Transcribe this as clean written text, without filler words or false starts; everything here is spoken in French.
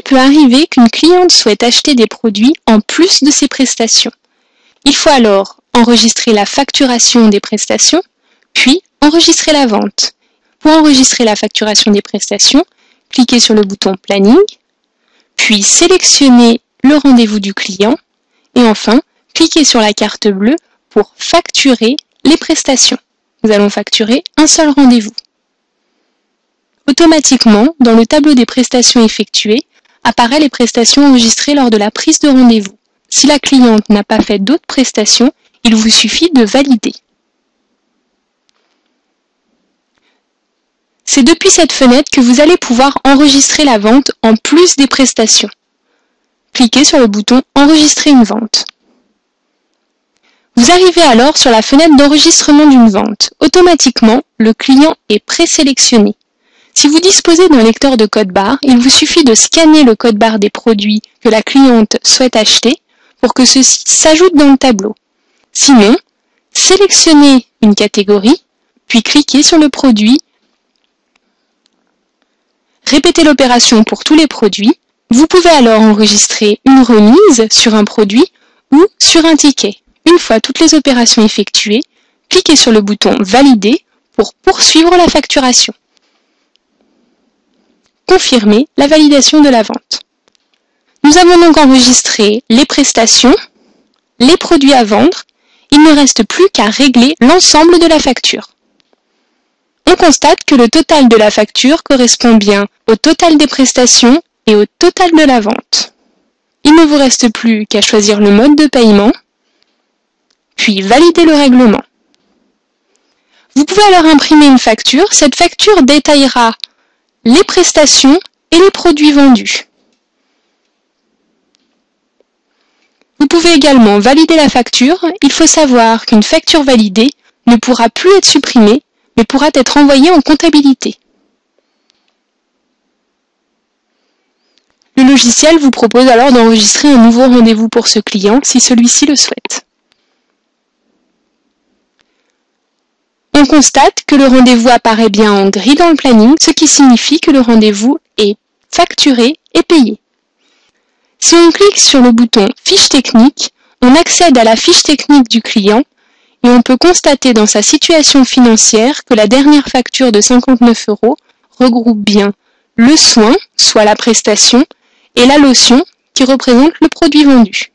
peut arriver qu'une cliente souhaite acheter des produits en plus de ses prestations. Il faut alors enregistrer la facturation des prestations, puis enregistrer la vente. Pour enregistrer la facturation des prestations, cliquez sur le bouton Planning, puis sélectionnez le rendez-vous du client et enfin, cliquez sur la carte bleue pour facturer les prestations. Nous allons facturer un seul rendez-vous. Automatiquement, dans le tableau des prestations effectuées, apparaissent les prestations enregistrées lors de la prise de rendez-vous. Si la cliente n'a pas fait d'autres prestations, il vous suffit de valider. C'est depuis cette fenêtre que vous allez pouvoir enregistrer la vente en plus des prestations. Cliquez sur le bouton « Enregistrer une vente ». Vous arrivez alors sur la fenêtre d'enregistrement d'une vente. Automatiquement, le client est présélectionné. Si vous disposez d'un lecteur de code barre, il vous suffit de scanner le code barre des produits que la cliente souhaite acheter pour que ceux-ci s'ajoutent dans le tableau. Sinon, sélectionnez une catégorie, puis cliquez sur le produit. Répétez l'opération pour tous les produits. Vous pouvez alors enregistrer une remise sur un produit ou sur un ticket. Une fois toutes les opérations effectuées, cliquez sur le bouton « Valider » pour poursuivre la facturation. Confirmez la validation de la vente. Nous avons donc enregistré les prestations, les produits à vendre. Il ne reste plus qu'à régler l'ensemble de la facture. On constate que le total de la facture correspond bien au total des prestations et au total de la vente. Il ne vous reste plus qu'à choisir le mode de paiement, puis valider le règlement. Vous pouvez alors imprimer une facture. Cette facture détaillera les prestations et les produits vendus. Vous pouvez également valider la facture. Il faut savoir qu'une facture validée ne pourra plus être supprimée, mais pourra être envoyée en comptabilité. Le logiciel vous propose alors d'enregistrer un nouveau rendez-vous pour ce client si celui-ci le souhaite. On constate que le rendez-vous apparaît bien en gris dans le planning, ce qui signifie que le rendez-vous est facturé et payé. Si on clique sur le bouton « Fiche technique », on accède à la fiche technique du client et on peut constater dans sa situation financière que la dernière facture de 59 € regroupe bien le soin, soit la prestation, et la lotion qui représente le produit vendu.